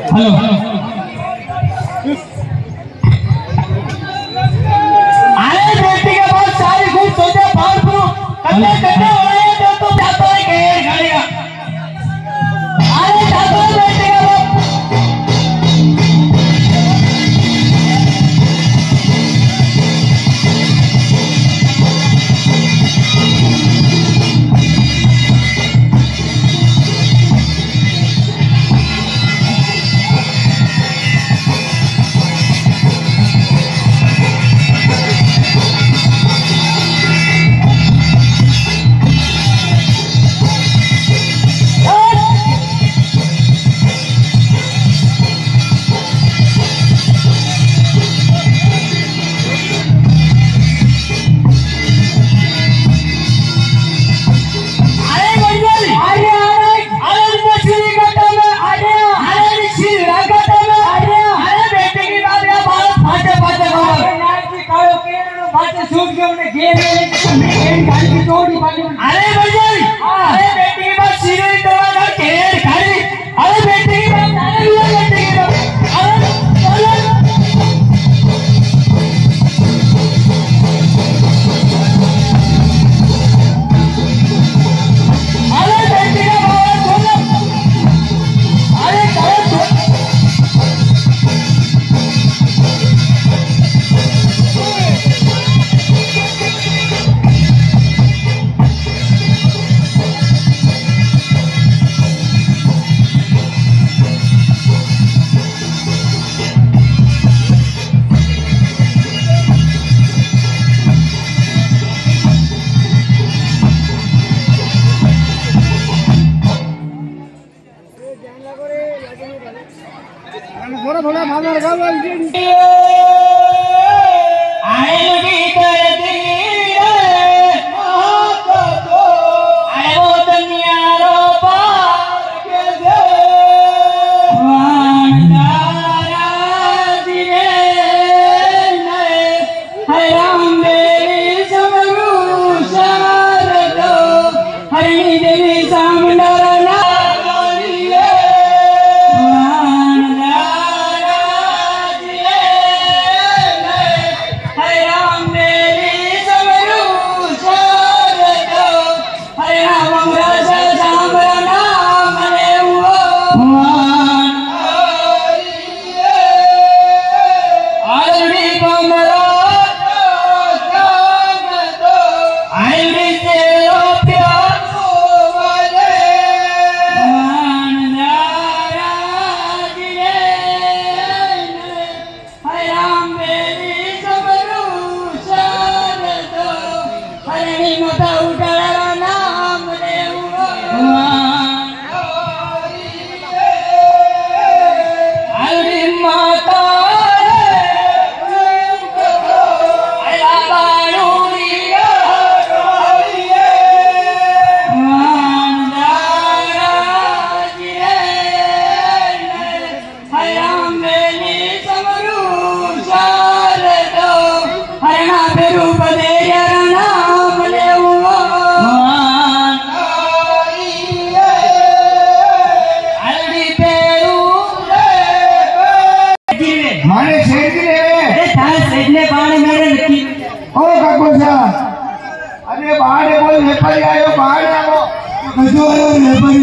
Hello अरे बेटी के बहुत सारी खूब सोचे पावरफुल कट्टे कट्टे हो रहे हैं तो जाता है घेर खड़ेगा अरे जाता है बेटी का अरे भाई अरे बेटी की बात सीरियस दवा का घेर खाली अरे बेटी की बात अरे बेटी की बात अरे अरे बेटी का बात बोलो अरे करो थोड़ा थोड़ा भावना लगाओ आए लगी कर दी आए वो दुनिया रो पार के दे वांडारा दिए नए हराम मेरी समरू शार दो हरणी देवी सामने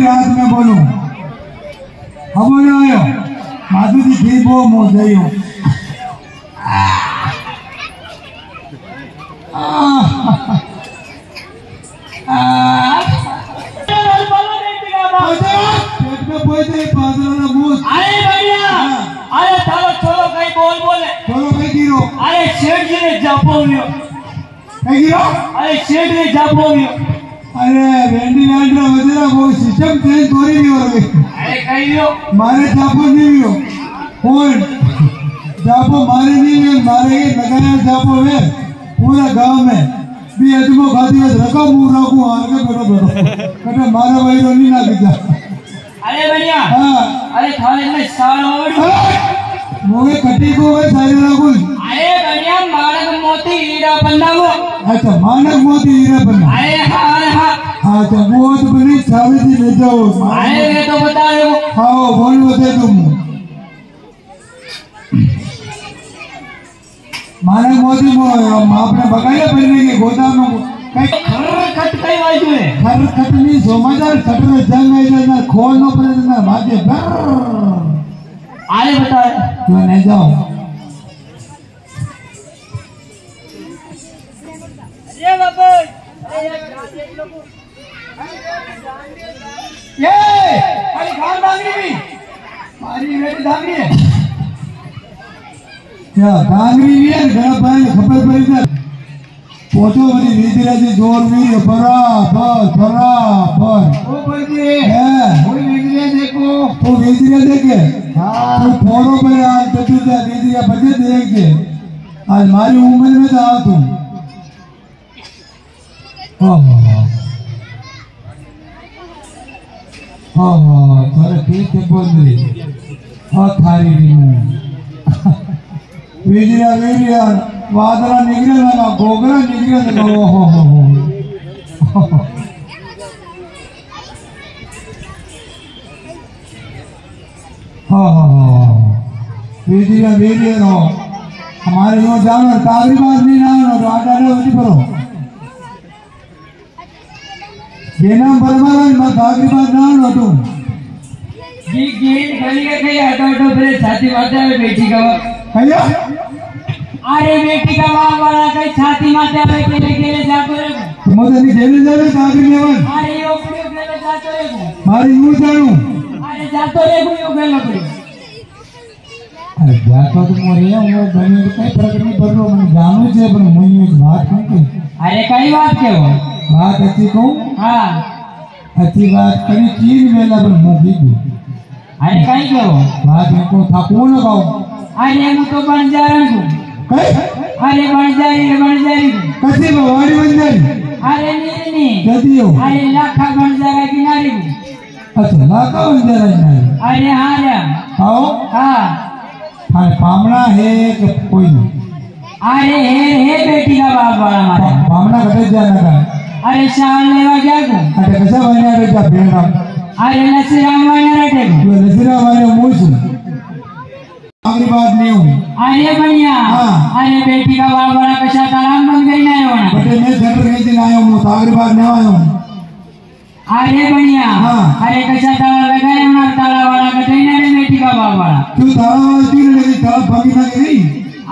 रात में बोलू हम आयो माधु जी थी वो मोजाइयो अरे थारो छोरो कई बोल बोले छोरो कई गिरो अरे सेठ जी ने जापोवियो कई गिरो अरे सेठ ने जापोवियो अरे वेंटिलेटर वगैरह वो सिस्टम चेंज कोरी नहीं हो रही अरे कहियो मारे जापो नहीं हो कौन जापो मारे नहीं है मारे लगाया जापो है पूरा गांव में भी अजमो खाती है रखा मुंह रखो आगे बैठो बैठो कटे मारे भाई तो नहीं ना दिखा अरे भैया हां अरे थाने में साल और मोगे कटी को वे सारे लागुल अरे बढ़िया मानक मोती हीरा बंदा वो अच्छा मानक मोती हीरा बंदा अरे हाँ अच्छा वो तो बनी छावी थी ले जाओ अरे मैं तो बता रहा हूँ हाँ बोल बता तुम मानक मोती मो आपने बकाया पहनने के गोदाम में खर खट कई बाजू है खर खटनी सोमदार खटर जंग है ना खोलनो पड़े ना भागे अरे बता क्यों नहीं जाओ अरे बाबू ये अरे खान डांगरी भी मारी बेटी डांगरी है क्या डांगरी भी है घर पर खबर पड़ी था पोचो बड़ी वीजरा जी जोर में बराबर वो बड़ी है वो वीजरा देखो वो वीजरा देखे हाँ तो फोड़ो पे आज तो जा वीजरा बजे देख के आज हमारी उम्र में तो आओ तुम हाँ थोड़ा ठीक है बोल रही हाँ थारी भी वीजरा वादरा निकले ना गोगरा निकले ना हो वीजरा नो हमारे यो जानवर तागरी बात नहीं ना नो राजा ने उसी करो ये नाम बरमारा मैं तागरी बात ना नो तुम जी गेल गली का कहीं हटो फिर छाती मारता है बेटी का भैया अरे बेटी का मां वाला कहीं छाती मारता है केले जातो रे तुम तो नहीं खेलने जा रहे तागरी में अरे यो केले जातो रे मारी यूं जानू अरे जातो रे यो केले अरे जातो तो मोरे वो बनी तो कई फर्क नहीं पड़ रहा मैं जानू छे पर मुई एक बात कहूं के अरे कई बात के हो बात अच्छी कहूं हां अच्छी बात करी चीज मेला पर मुगी भी अरे कई के हो बात में को था कौन गाओ अरे मैं तो बन जा रहा हूं कई अरे बन जा रही कसी बवारी बन जाई अरे नहीं कदी हो अरे लाखा बन जाएगा किनारे अच्छा लाखा बन जा रही है अरे हां रे आओ हां हाँ पामना है कि कोई नहीं अरे हे बेटी का बाप वाला हमारा पामना कटे जाना का अरे शाल लेवा क्या को अरे कैसा बना रे जा बेड़ा अरे लसीराम वाला रटे को ये लसीरा वाले मुझ आखिरी बात नहीं हूँ अरे बढ़िया अरे बेटी का बाप वाला कैसा तालाब बन गई ना होना बटे मैं सेंटर कहीं दिन आया हूँ तो आखिरी बात नहीं आया हूँ अरे बढ़िया अरे कैसा ताला लगाए होना ताला वाला कटे ना रे बेटी का बाप वाला तू ताला वाला तीन लगी ताला भागी ना गई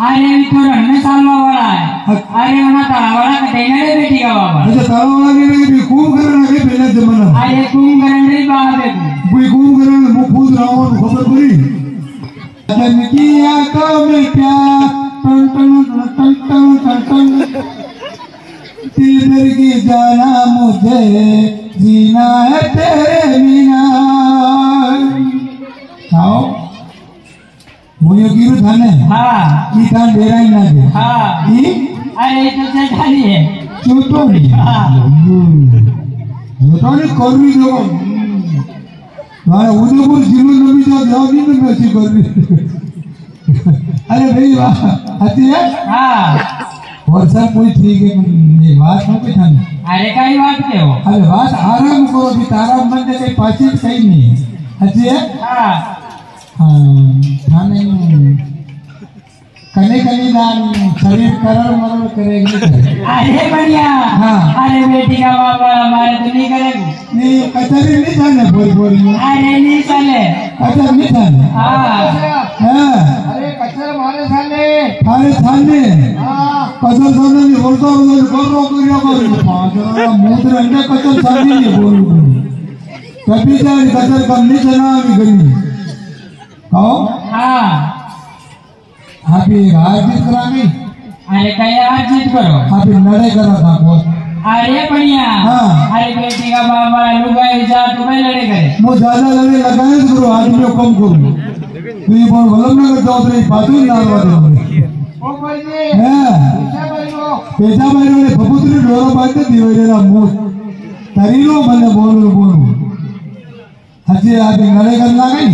अरे तो रहने सालवा वाला है अरे होना ताला वाला कटे ना रे बेटी का बाप वाला अच्छा ताला वाला नहीं लगी खूब करना के पहले जमाना अरे खूब करने बाप है कोई खूब करना मुंह फूस रहा हूँ खबर पड़ी जन की आंखों में प्यार टन टन टन टन टन टन दिल भर की जाना मुझे जीना है तेरे बिना आओ मुझे गिरू थाने हाँ ये थान डेरा ही ना दे हाँ ये अरे तो चटानी है चोटोनी हाँ चोटोनी करवी दो मारे उदयपुर जिले में भी जाओ नहीं तो मैं कर रही अरे भाई वाह आती है हाँ और सब कोई ठीक है ये बात हो गई थाने अरे कई बात के हो अरे बात आराम करो कि तारा मन के कहीं पाछी कहीं नहीं है अच्छी है हाँ थाने कने दान शरीर करर मरर करेगी अरे बढ़िया हाँ अरे बेटी का बाप हमारे तो नहीं करेगा नहीं कचरी नहीं थाने बोरी में अरे नहीं चले कचर नहीं थाने हाँ अरे कचर मारे थाने कचर थाने नहीं बोलता कर रो मूत्र अंडे कचर थाने नहीं बोल कभी जाए कचर कम नहीं चना अभी गई आओ हाँ आप हार जीत करा नहीं अरे कहीं हार जीत करो आप लड़े करा था बहुत अरे बढ़िया हाँ अरे बेटी का बाप लुगाई जा तुम्हें लड़े करे वो ज्यादा लड़े लगाए करो आदमी कम करो तो ये बहुत गलत ना करता उतरे पातू ना वाले ओ भाई हैं पैसा भाई ने फपुत्री डोरा बांधते दिवे ना मुंह तरीलो मने बोलो अजय आप लड़े करना नहीं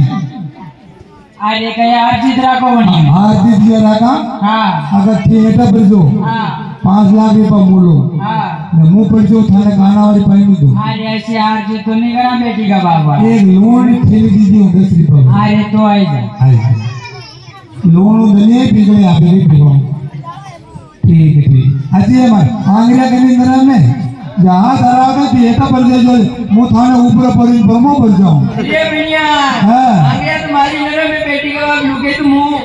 अरे कया अर्जित राखो बनिया अर्जित ये राखा हाँ अगर थिएटर पर जो हाँ 5 लाख रुपया मोलो हाँ ने मुंह पर जो थाने गाना वाली पाई दो अरे ऐसे अर्जित तो नहीं करा बेटी का बाबा एक लोन ठेली दीदी हो 10 रुपया अरे तो आई जा लोन दने बिगड़े आगे भी बिगड़ो ठीक है ठीक अजी हमार आंगला के अंदर में जहाँ दरागा थिएटर पर जो मुंह थाने ऊपर पर बमो पर जाऊं ये बिनिया हाँ आगे तुम्हारी नजर में बेटी का बाप लुके तो मुंह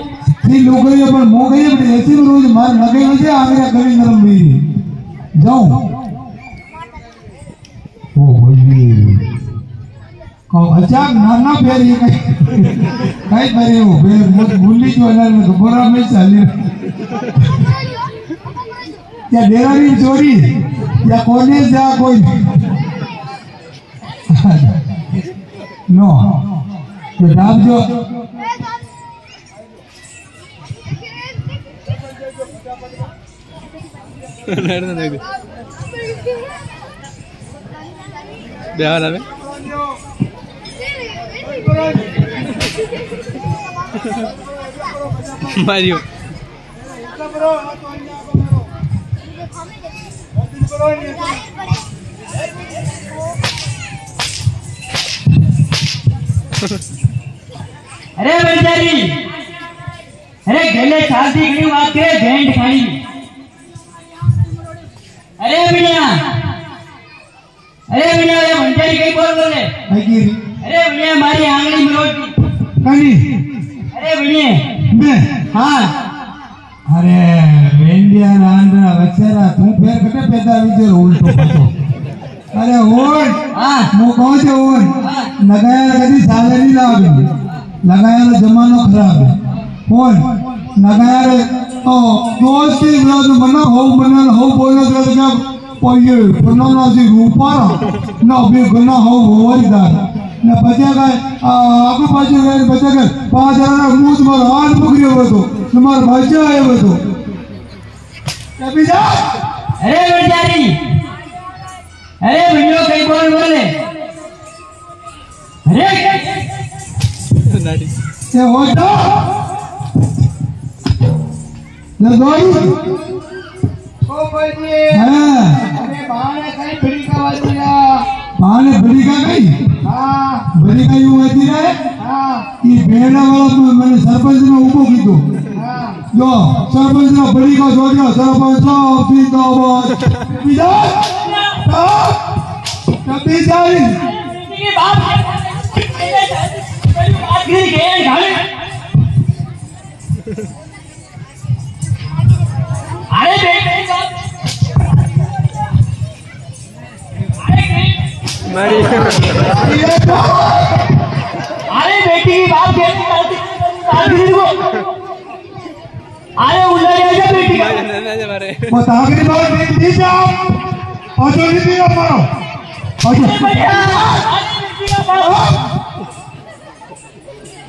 ठीक लोग ये पर मुंह गए बड़े ऐसे में रोज मार लगे वैसे आंगला कभी नरम नहीं जाऊं ओ भाई को अच्छा नाना फेर ये कई बरे हो फेर भूली जो है ना बोरा में चली या डेरारी चोरी या कोने जा कोई नो तो दाब जो बेहाल है मारियो अरे बेचारी अरे गले साल दी गई बात के घेंट खाई अरे बिनिया ये बेचारी कई बोल बोले अरे बिनिया मारी आंगली में रोटी कनी अरे बिनिया मैं हाँ अरे वेंडिया लांडरा बच्चा तू फेर कटे पैदा विजर उल्टो पतो अरे ओन हाँ मो कहूं छे ओन लगाया कदी साले नहीं लागे लगाया जमानो खराब है ओन लगाया ओ दोस्ती विरोध मना हो बोलो का पये पन्ना से रूपा ना बे गना हो वरीदार ना बचेगा आगे बचेगा 5000 मुंह तुम्हारा हाथ पकड़े हुए तो तुम्हारा बच्चा आए हुए तो कभी जा अरे बेचारी अरे वीडियो कई बोले अरे ये होता लगोई ओ भाई हां अरे बाने कहीं बड़ी का वाजिया बाने बड़ी का गई हां बड़ी का यूं होती है हां ये बेड़ा वाला तो मैंने सरपंच ने ऊपर की दो हां जो सरपंच ने बड़ी का जोड़ दिया सरपंच साहब जिंदाबाद विजय कभी जाई ये बाप आखिरी गेम ढाले अरे बेटे अरे बेटी की बात अरे उल्ला जाएगा बेटी का वो आखिरी बार दी जाओ और जो दी मारो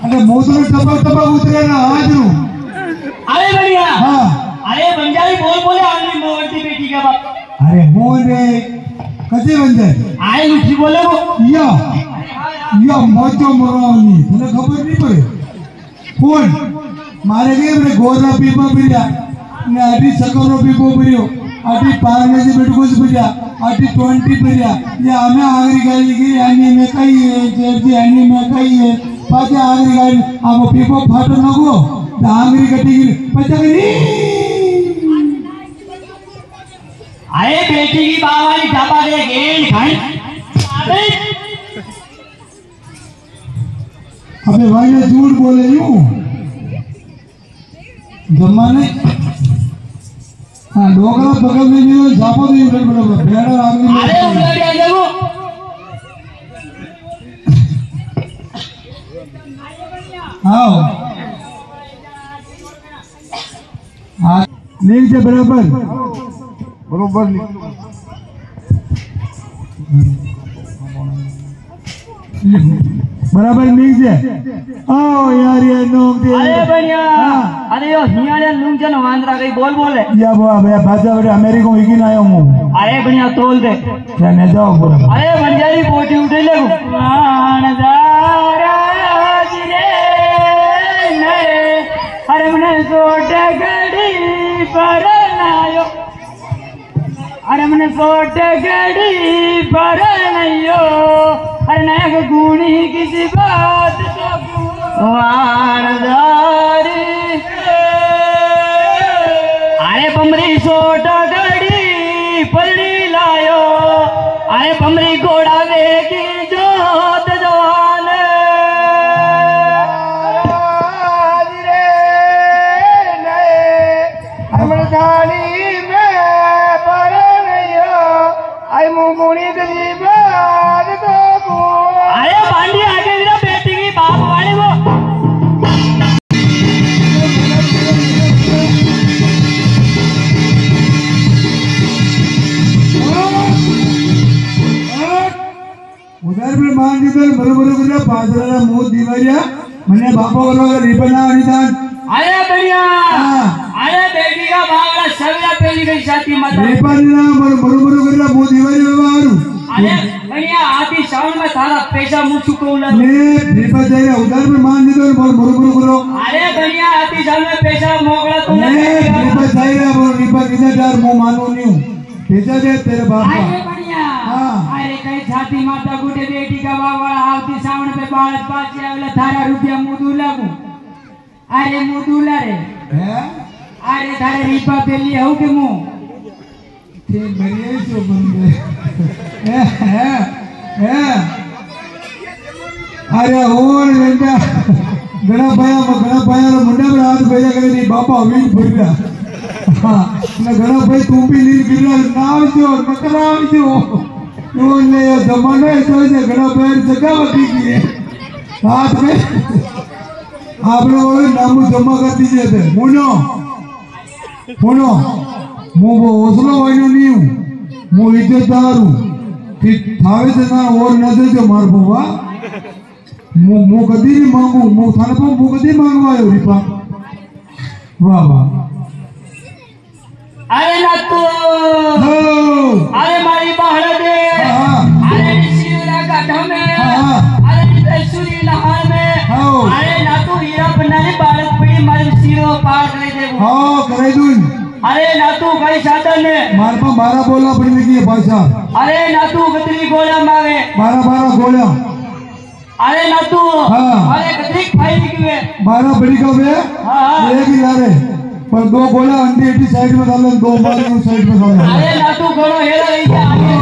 अरे मौसम टपक उतरे ना आज रू अरे बढ़िया हाँ अरे बंजारी बोले आंगली मोड़ती बेटी का बाप अरे मोहन रे कसे बंजारी आए लुच्ची बोले वो या मौजो मरावनी तने खबर नहीं पड़े कौन मारे गए रे गोरा पीपा पिया ने अडी सकरो पीपो पियो अडी पारने से बेटको से पिया अडी 20 पिया ये हमें आगरी गाली की यानी में कई है जेजी यानी में कई है पाछे आगरी गाली अब पीपो फाटो नको आगरी कटी की पचगनी अरे बेटी की बावाली ढाबा दे गेंद खाई अरे अबे भाई ने झूठ बोले यूं जमाने हाँ डोकरा बगल में भी झापो दी बड़े भेड़ा आदमी अरे उधर जा जाओ आओ हाँ लिख दे बराबर बराबर लिख दे आओ यार ये नोक दे अरे बढ़िया अरे यो हियाले लूंग जन वांदरा कई बोले या वो अबे बाजा बड़े अमेरिका में की ना आयो मु अरे बढ़िया तोल दे क्या ने जाओ बोला अरे बंजारी पोटी उठे ले प्राण दारा रे મને સોટ ઘડી પરણાયો अरे मैंने सोट गड़ी पर नहीं अरे नया गुणी किसी बात वारदारी अरे पमरी सोट गड़ी पलड़ी लायो अरे पमरी घोड़ा वेगी जोत जवान अरे बांडी आगे मेरा बेटी की बाप वाले वो उधर भी मान दीजिए बरोबर पाजरा मुंह दिवारिया मैंने बापा वालों का रिबना निदान अरे बढ़िया अरे बेटी का बावड़ा सविया पहली गई शादी मत रिबना बरोबर मुंह दिवारी व्यवहार अरे बढ़िया आती साउंड में थारा पैसा मुंह चुकोला ने रिबा जाए उधर भी मान दीजिए बरोबर करो अरे बढ़िया आती साउंड में पैसा मोकला तो ने रिबा जाए रिबा किधर यार मुंह मानो नहीं हूं भेजा दे तेरे बाप अरे बढ़िया अरे कई छाती माता गुटे बेटी का बावड़ा आती साउंड पे बाल पाछे आवेला थारा रुपया मुंह दूलागू अरे मुंह दूला रे अरे थारे रिपा पेली हूं के मुंह ते मरिए जो बंदे अरे और बेटा घड़ा पाया मुंडा पर हाथ भेजा करे नहीं बापा वीज भर गया ना घड़ा भाई तू भी नीर गिरा नाव जो नकराव जो वो ने जमाने जो से घड़ा पैर जगह बती की है हाथ में आप लोग नाम जमा कर दीजिए थे मुनो मु वो ओसलो वाइनो नहीं हूँ मु इज्जतदार हूँ कि थावे से ना और नजर जो मार बुआ मु कदी नहीं मांगू मु थाने पर मु कदी मांगवायो रिपा वाह वाह अरे ना तो अरे मारी बाहर दे अरे निशिरा गाढ़ा में अरे निशुरी नहार में अरे ना तो हीरा बनाने बालक पड़ी मारी सिरो पार करे दे हाँ करे दूँ अरे ना तू कई साधन ने मार पर 12 बोला पड़ी की है भाषा अरे ना तू कतरी गोला मारे 12 गोला अरे ना तू अरे कतरी खाई की है 12 बड़ी का वे एक ही लारे पर 2 गोला अंडे एटी साइड में डालो 2 बाल उस साइड में डालो अरे ना तू गोलो हेरा रही है आगे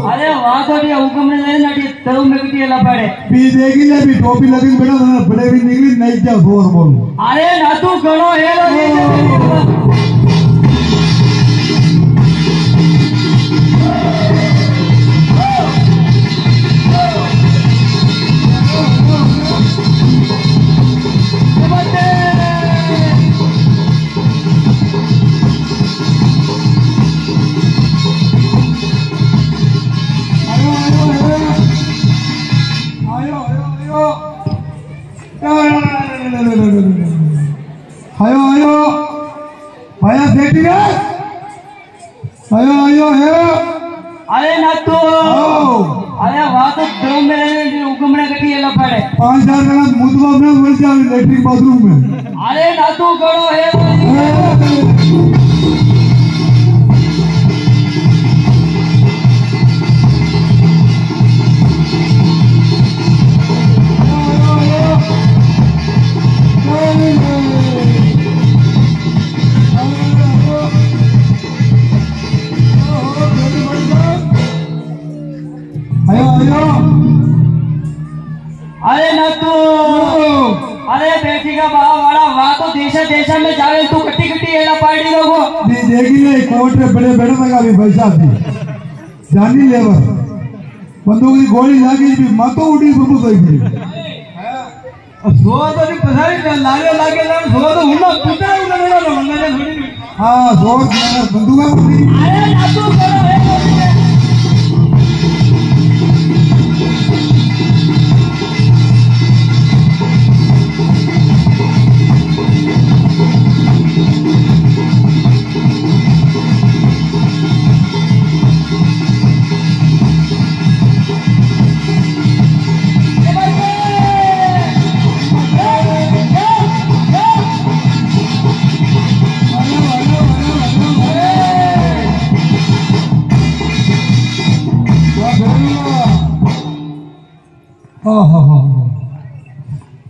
अरे वहाँ तो ये हुक्म ने नहीं नाटी तरू में भी ये लपड़े भी देगी ले भी टोपी लगी बेटा ना बड़े भी निकली नहीं जा बोर बोल अरे ना तू करो हेरो आयो भाया बेटी रे आयो है अरे ना तू अरे वहाँ तो तरू में हुक्म ने कटी ये लपड़े 5-4 जना मुदवा में मिल जाए लेटरिन बाथरूम में अरे ना तू करो हेरो अरे ना तू अरे बेटी का बाप वाला वहाँ तो देशा में जावे तू कट्टी एला पार्टी लोगो दी देगी ले कोर्ट रे बड़े लगा भी पैसा दी जानी लेवर बंदूक की गोली लगी भी मातो उड़ी सुबह गई भी सोवा तो नहीं पसारी लागे लागे ना सोवा तो हुन्ना पुता उन्ना ना मंगने थोड़ी हां सोवा बंदूका अरे नातू करो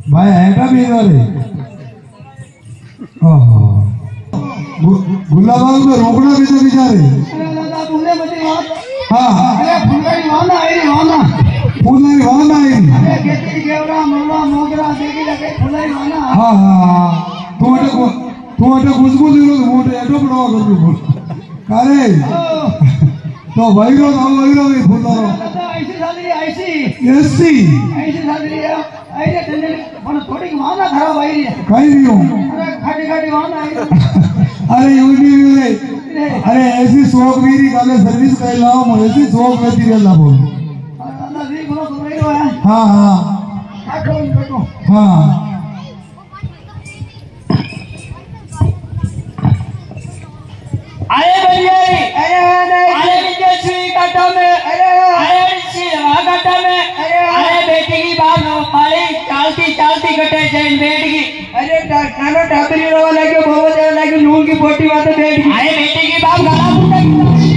भाई है भी वाले गुलाबाग में रोकना भी तो बेचारे हाँ हाँ फुलरी वाला है हाँ हाँ तू खुशबू दे लो मोटे एटो पड़वा कर बोल कारे तो भाई रो भी फुलरो ऐसी थोड़ी वाना खराब आई है कहीं नहीं हूँ खाटी वाना अरे यूनी अरे ऐसी शौक मेरी काले सर्विस कर लाओ मुझे ऐसी शौक में तेरे ला बोल हाँ हाँ हाँ अरे भैया अरे विजयश्री काटा में अरे शिवा काटा में अरे बेटी की बात मारी चालती कटे जैन बेटी की अरे नानो टाबरी रवा लगे बहुत देर लगे नून की पोटी बात बेटी अरे बेटी की बात गाना फूटा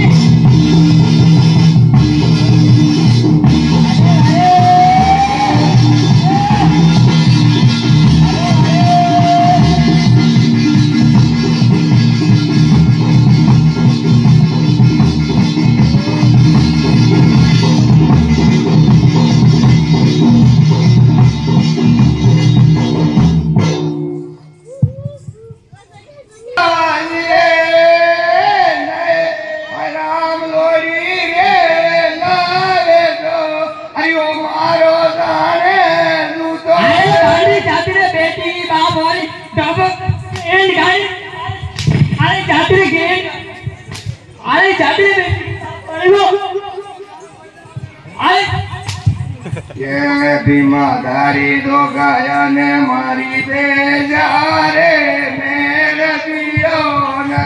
भीमाधारी दो गाया ने मारी दे जा रे मेरे दियो न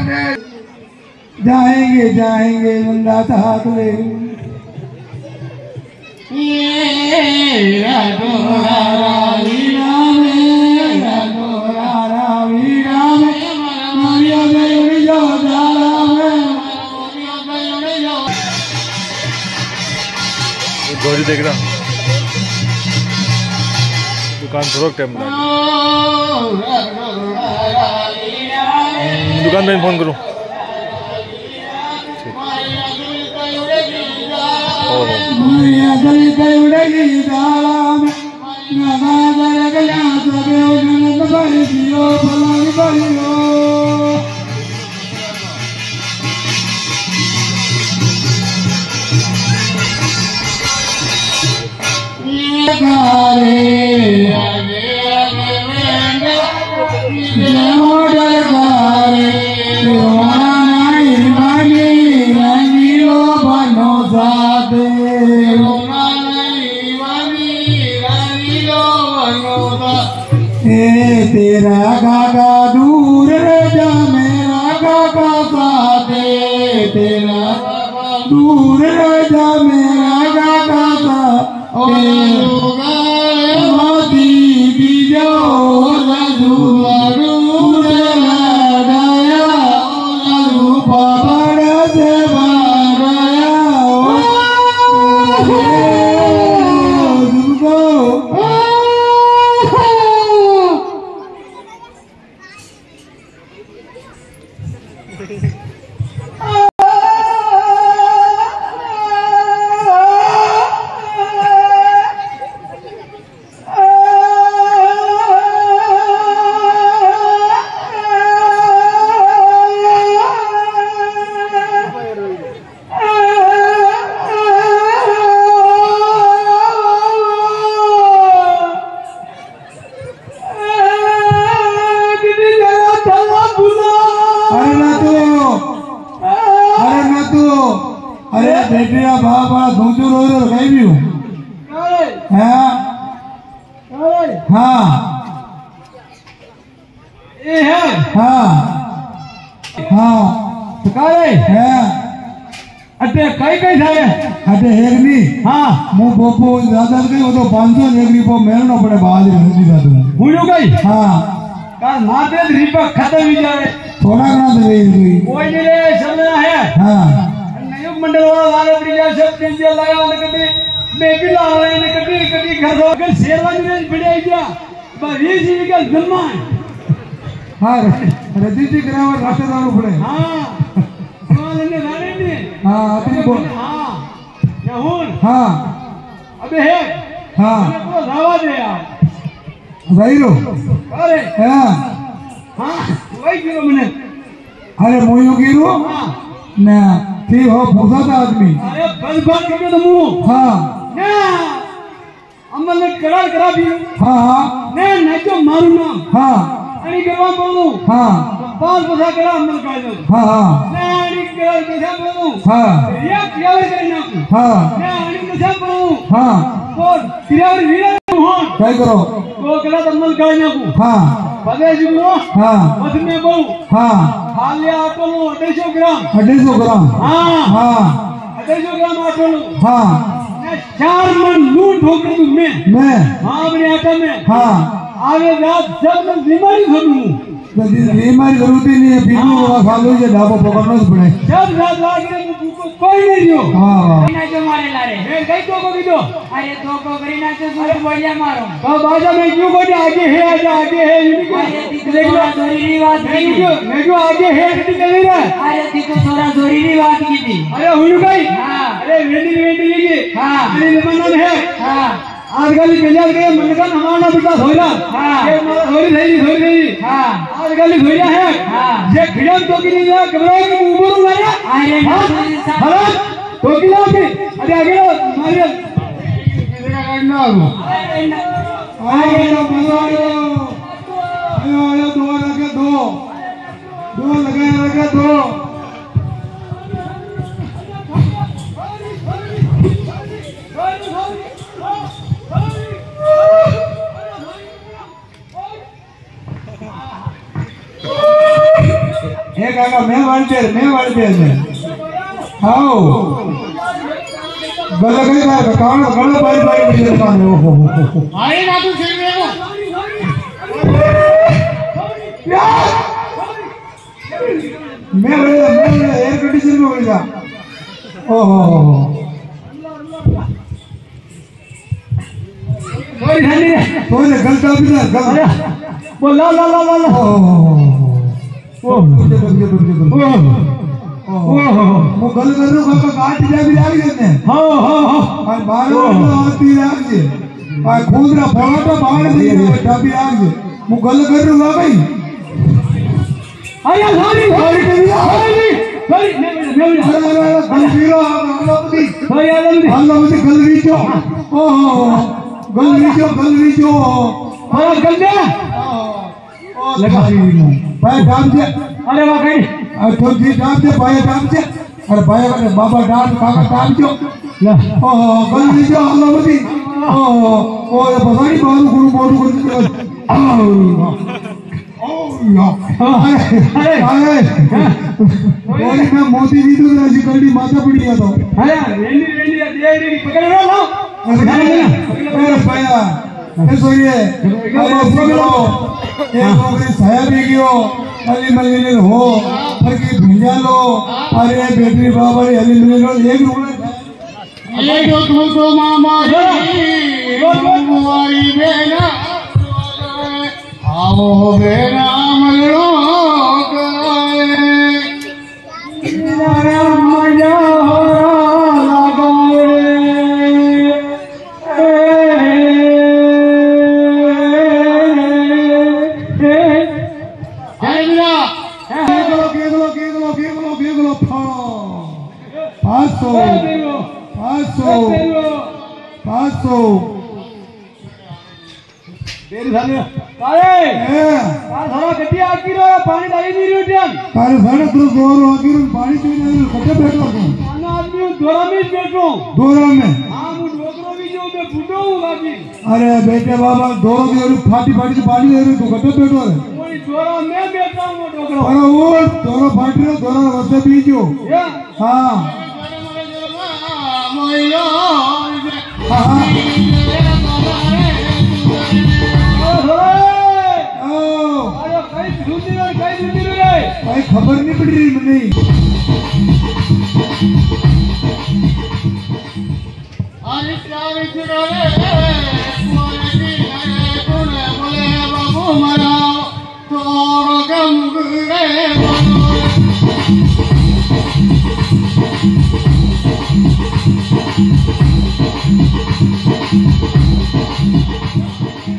जाएंगे बंदा हाथ ले गौरी देख रहा दुकान थोड़ा टाइम दुकान में फोन करूँ तेरा गागा दूर जा मेरा गागा साथ तेरा दूर जा मेरा गागा साथ दीदी जो अरे बेटिया बाबा दूचू रो रो कहीं भी हूँ हाँ हाँ ये है हाँ हाँ तो काले हाँ अटे कई कई थाए अटे हेगनी हाँ मु बोपो ज्यादा कहीं वो तो 500 हेगनी को मेलनो पड़े बाहर हेगनी का तुम हुनु गई हाँ कार माते रिपा खत्म ही जाए थोड़ा घना तो गई कोई नहीं रे समझना है हाँ नयुग मंडल वाला वाले बढ़िया सब चीज लगा उन्हें कभी बेबी ला रहे हैं कभी कभी घर दो कर शेरवानी में बढ़िया क्या बस ये चीज का जन्मा है हाँ रजिस्ट्री करावर रास्ते दारू पड़े हाँ लेने जाने नहीं हाँ अपनी को हाँ यहून हाँ अबे है हाँ वो लावा दे यार भाई रो अरे हाँ हाँ वही किलो मैंने अरे मोयो गिरो हाँ ना ठीक हो फुसा था आदमी अरे बस बात करके तो मुँह हाँ ना अमल ने करार करा भी हाँ हाँ नहीं तो मारू ना हाँ आणि केव्हा बोलू हाँ पाच बसा करा अमल काय दो हाँ हाँ आणि केव्हा कसा बोलू हाँ एक केव्हा करी नाकू हाँ आणि कसा बोलू हाँ कोण क्रियावर वीर हो काय करो तो केला अमल काय नाकू हाँ पदे जिगो हाँ मत में बहु हाँ हाल्या आटोलो 250 ग्राम 250 ग्राम हाँ हाँ 250 ग्राम आटोलो हाँ ने 4 मन लूट ठोकर तू मैं मैं हाँ अपने आटा में हाँ आगे रात सब में बीमारी खड़ू बीमारी जरूरत ही नहीं है बीमारी को खालो ये ढाबा पकड़ना ही पड़े सब रात लागे मुझको कोई नहीं हो हाँ हाँ ना जो मारे लारे मैं कई तो को भी दो अरे तो को करी ना तो सूट बढ़िया मारो तो बाजा में क्यों को आगे है अरे दिको थोड़ा जोरी बात की मैं जो आगे है नहीं कर रहा अरे दिको थोड़ा जोरी बात की थी अरे हुनु गई हाँ अरे वेंडी ये हाँ अरे जमाना में है हाँ आजकल गजब के मनकन हमारा बेटा होइला हाँ। ये मारा होरी थई हाँ आजकल होइला है हाँ। जे खिड़म तो की नहीं घबराओ कि ऊपर मारा अरे हरा तो की ना भी अरे आगे मारिया किसका करना हो आए लो मजा आयो आयो दो लगे दो एक आगा मैं वालते आओ गला कहीं बार कान गला बारी बिजली कान हो आए ना तू सिर में मैं एयर कंडीशन में बैठ जा ओहो कोई ठंडी है कोई ने गलता भी ना गल वो ला वो गल कर रो का काट जा भी लाग जने हां और 12 आती लाग जे और खुदरा फळाटा बाहर दे बेटा भी लाग जे मु गल कर रो भाई आया सॉरी गल रीचो ओहो गल रीचो और गल दे लगा भाई डाम से अरे वाह कहीं तो जी डाम से भाई डाम से अरे भाई बाबा डाम काका डाम जो ओहो गल रीचो अल्लाह मती ओ ये बगाड़ी बोलू अरे मैं मोदी जी तो ऐसी कल्डी माथा पड़ी गया तो अरे वेंडी दे पकड़ लो अरे भैया ऐसो ये अरे पकड़ो एक नौकरी साया भी गयो अली मल्ली हो पर की भिंजा लो अरे बेटी बाबा अली मल्ली लो एक रोना ये जो तो मामा मुआरी बेना आओ बेना मलो कराए मेरा मजा हो पानी डाली नहीं रही थी कारे साढ़े 2 जोर आगे पानी पीने कटे बैठो आदमी दोरा में बैठो दोरा में हां मु डोकरो भी जो मैं फुटो हूं बाकी अरे बेटे बाबा दोरा की और फाटी फाटी से पानी दे रही तू कटे बैठो रे कोई दोरा में बैठा हूं डोकरो अरे वो दोरा फाटी रे दोरा वसे बीजो या हां मोयो हां भाई खबर नहीं पड़ रही मुझे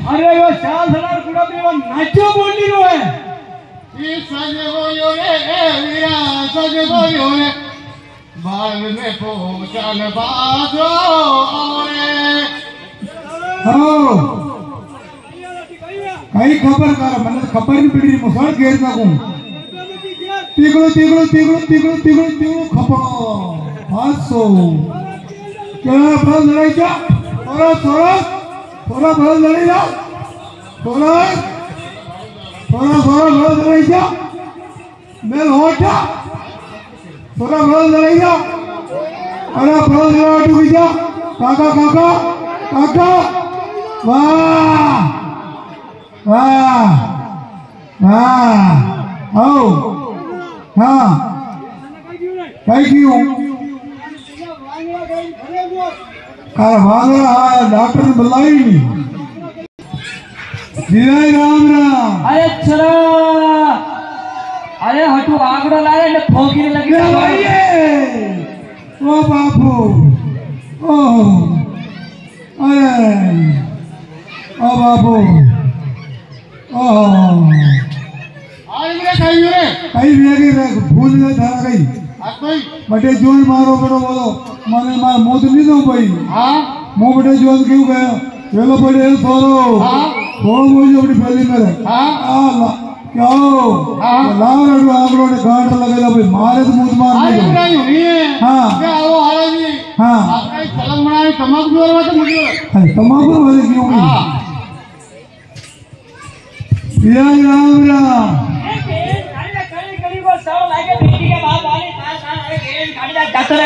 अरे यो शाल सलार कुड़ा देवा नाचो बोली रो है बाल में पोचन बाजो कई खबर कर मैंने खबर नहीं पड़ी मुसल घेर सकूं तिगड़ो तिगड़ो तिगड़ो तिगड़ो तिगड़ो तिगड़ो खपड़ो 500 क्या बल लड़ाई जा थोड़ा थोड़ा थोड़ा बल लड़ाई जा थोड़ा थोड़ा थोड़ा बल लड़ाई जा मैं होटा थोड़ा बल लड़ाई जा अरे बल लड़ाई डूब जा काका काका काका वाह वाह वाह आओ हाँ कहीं क्यों कार भागरा डॉक्टर ने बुलाई नहीं जय राम राम अरे चलो अरे हटू आगड़ो लाए ने ठोकी लगी ओ बापू ओ अरे ओ बापू ओ आज मेरे कई भी भूल गए था कई बटे जोन मारो बड़ो बोलो माने मार मोद नहीं दो भाई हां मो बटे जोन क्यों गया वेलो बड़े थोरो हां थोरो मुझे अपनी पहली मेरे हां क्या हो लावड़ो आगड़ो ने गांठ लगेला भाई मारे तो मुंह मार नहीं हां क्या वो हालाजी हां आपने चलन बनाई तमाकू जोर में तो मुझे अरे तमाकू वाले क्यों हां जय राम राम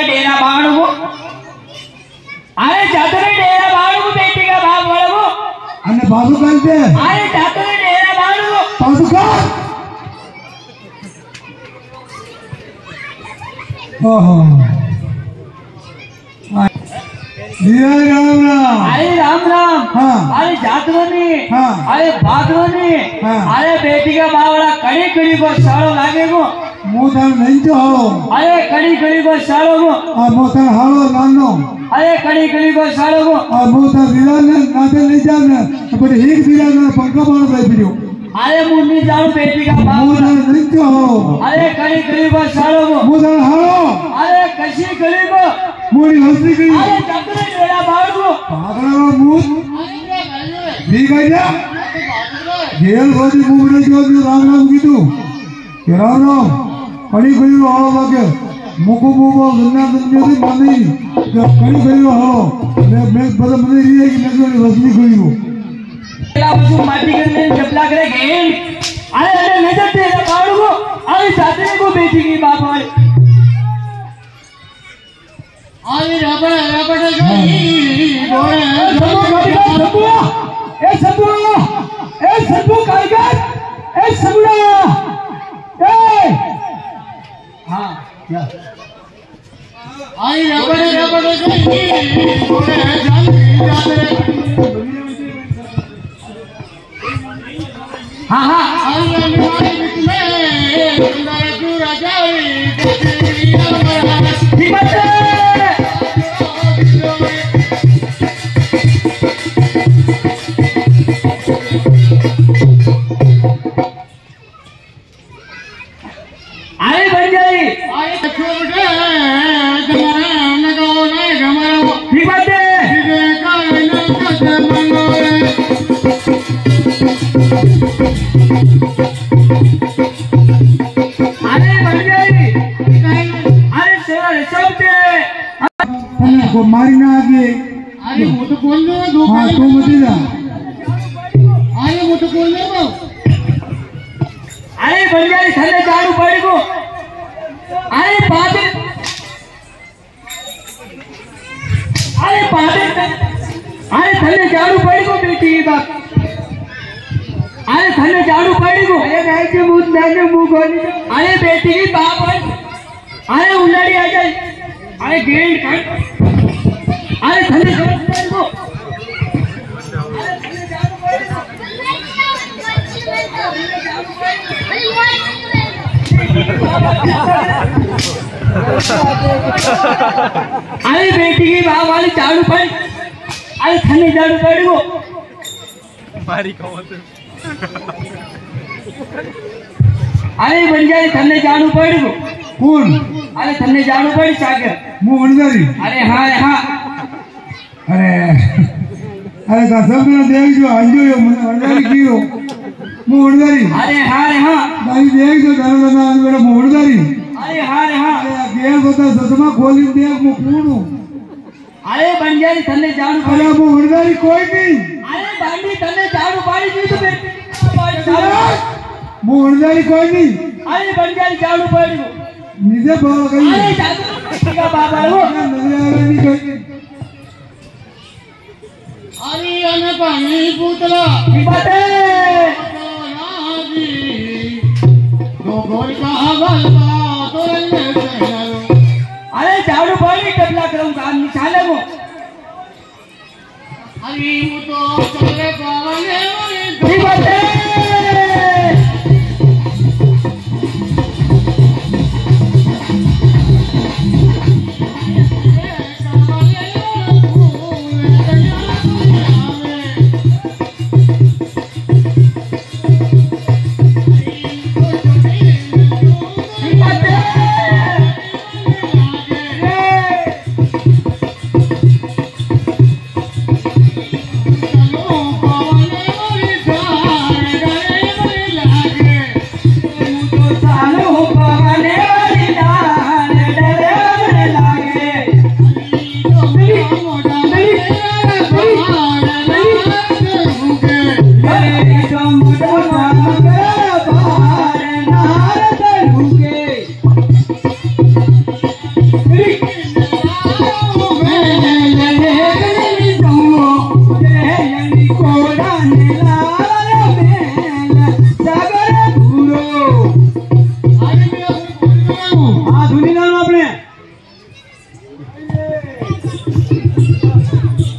डेरा बाड़ू अरे जातरे डेरा बाड़ू बेटी का बाप बड़ू अन्य बाबू कहते अरे जातरे डेरा बाड़ू बाबू का ओहो जय राम राम अरे राम राम हाँ अरे जातरो नहीं हाँ अरे भागरो नहीं हाँ अरे बेटी का बावड़ा कड़ी कड़ी को साड़ो लागे को मोथन नहीं तो अरे कड़ी कड़ी को साड़ो को और मोथन हालो नानो अरे कड़ी कड़ी को साड़ो को और मोथन विरान नाते नहीं जाने पर एक विरान पंखा बाण दे पियो अरे मुन्नी जाओ बेटी का बाप मोथन नहीं तो अरे कड़ी कड़ी को साड़ो को मोथन हालो अरे कशी कड़ी को मोरी हंसी की अरे जातरे डेरा बाड़ू पागला मुंह ठीक है क्या जेल गोदी मुंबई जो राम राम की तू राम राम कड़ी कड़ी हालो लगे मुको मुको दुनिया दुनिया की मानी कड़ी कड़ी हालो मैं बता मुझे ये कि मैं कोई रस्मी कोई हूँ तेरा बच्चू माटी करने जपला करे गेल अरे अरे नजर तेरा बाड़ू को अरे जातरे को बेटी की बाप वाले आई रबड़ रबड़ गई गोरे ए सबू कारीगर ए सबुड़ा ए हां क्या आई रबड़ रबड़ गई गोरे जल्दी जाते हां हां आई अलमारी में अंदर पूरा जाई ठीक बात है अरे बन गई ठीक बात है अरे बन गई अरे को मारी ना आगे अरे वो तो बोल रहे हो हाँ तू मत जा अरे वो तो बोल रहे हो अरे बंजारी थल्ले झाड़ू पड़ी को अरे पादे अरे थल्ले झाड़ू पड़ी को बेटी बाप अरे थल्ले झाड़ू पड़ी को अरे गाय के मुंह नाने मुंह खोली अरे बेटी की बाप अरे उल्लड़ी आ जाए अरे गेंद कर अरे थल्ले झाड़ू पड़ी को अरे बेटी की बाप वाली झाड़ू पड़ी अरे थल्ले झाड़ू पड़ी को मारी कहो तो अरे बंजारी थल्ले झाड़ू पड़ी को कौन अरे थल्ले झाड़ू पड़ी सागर मुंह वनदारी अरे हाँ अरे अरे का सब ना देख जो अंजो यो वनदारी कियो मुंह वनदारी अरे हाँ भाई देख जो धर ना आज मेरा मुंह वनदारी अरे हाँ अरे गेल होता ससमा खोली देख मुंह कूणू अरे बंजारी थल्ले झाड़ू अरे पड़ी मुंह वनदारी कोई नहीं अरे बांडी थल्ले झाड़ू पाड़ी दी तो बेटी मुंह वनदारी कोई नहीं अरे बंजारी झाड़ू पड़ी को निजे बोल गई अरे झाड़ू का बाबा वो नजर आ रही नहीं कोई अरे अने पानी पुतला की बात है दो गोल का गलबा तो रंगे से अरे झाड़ू पड़ी टपला करूं काम निशाले को अरे वो तो चले पावने की बात है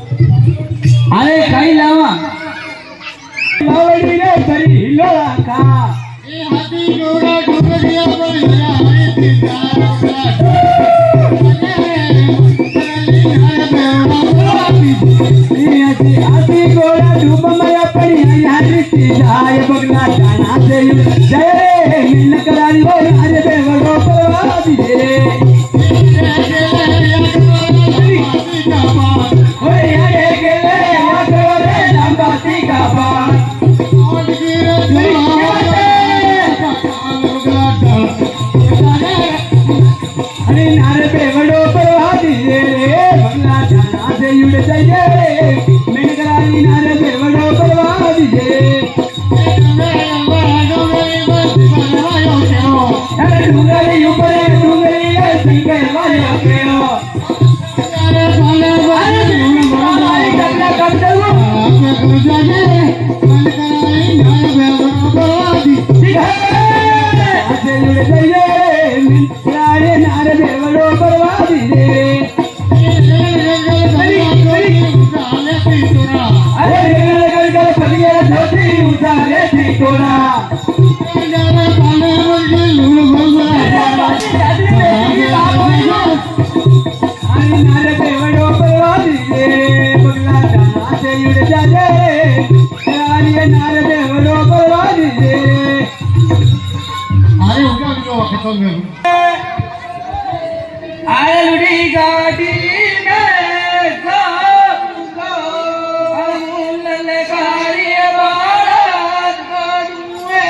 अरे कहीं लावा लावड़ी रे करी लोला का ए हाथी घोड़ा डुगरिया बलिया रे तितारा हाथी घोड़ा डूब माया पड़ी यार जाए बगला जाना से जय मिल करारी हो अरे बेवड़ो परवादी रे ओए अरे गेले या करे लंबाती का बात अरे नारे बेवड़ो परवादी रे बगला जाना से युड़ जाए मिल करारी नारे बेवड़ो परवादी रे अरे डूंगरी ऊपर डूंगरी सिंगर वाला केरो अरे डूंगरी कपड़ा कब चलो ऐसे जुड़ जाइए मिलारे नारे बेवड़ो परवादी रे अरे गल गल फलिया धोती उतारे थी तोरा नारे बेवड़ो परवादी रे बगला जाना से युड़ जाए नारे बेवड़ो परवादी रे अरे उनका जो खत्म में आलूड़ी गाड़ी में सबको अमूल लकारी बारात करूए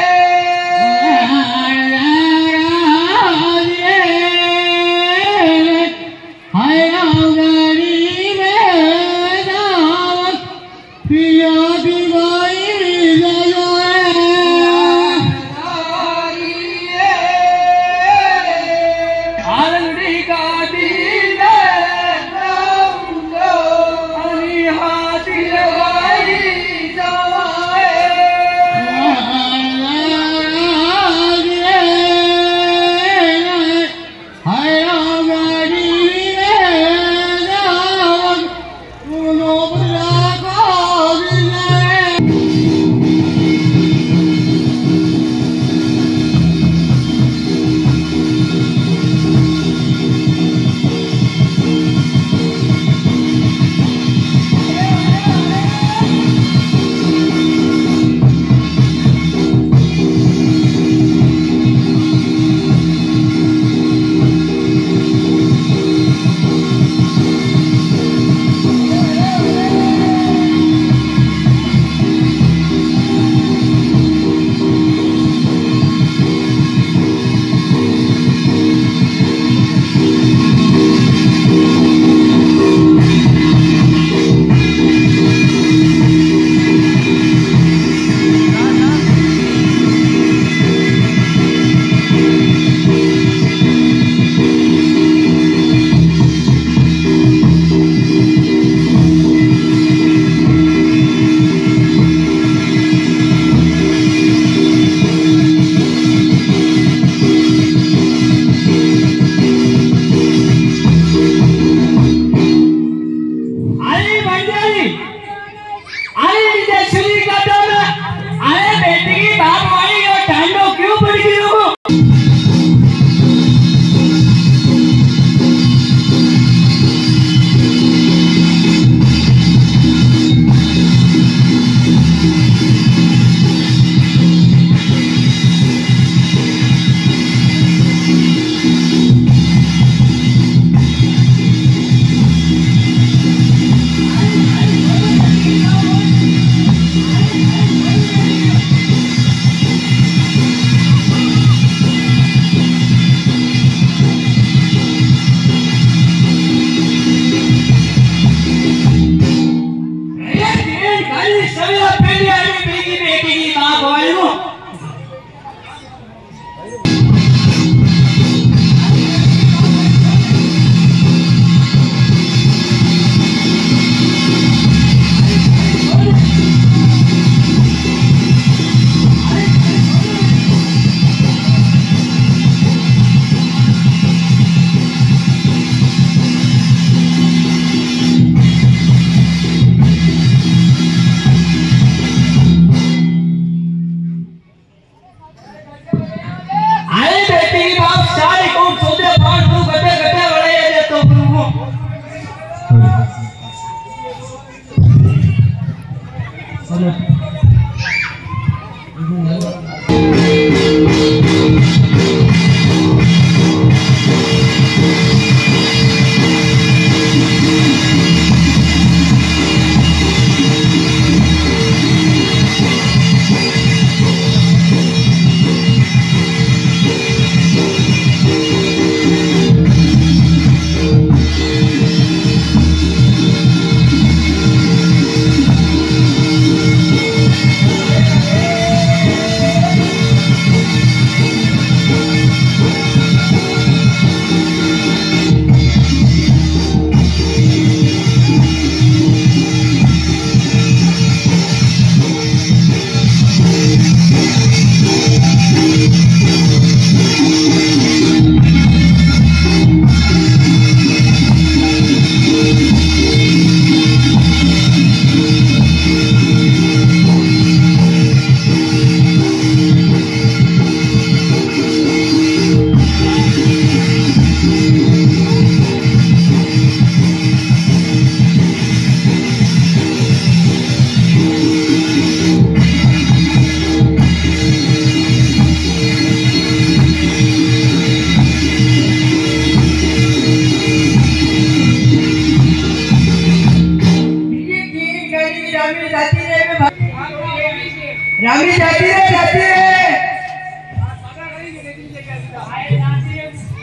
अरे जाती रे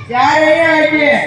क्या रही है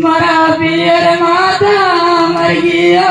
मारा पियर माता मर गया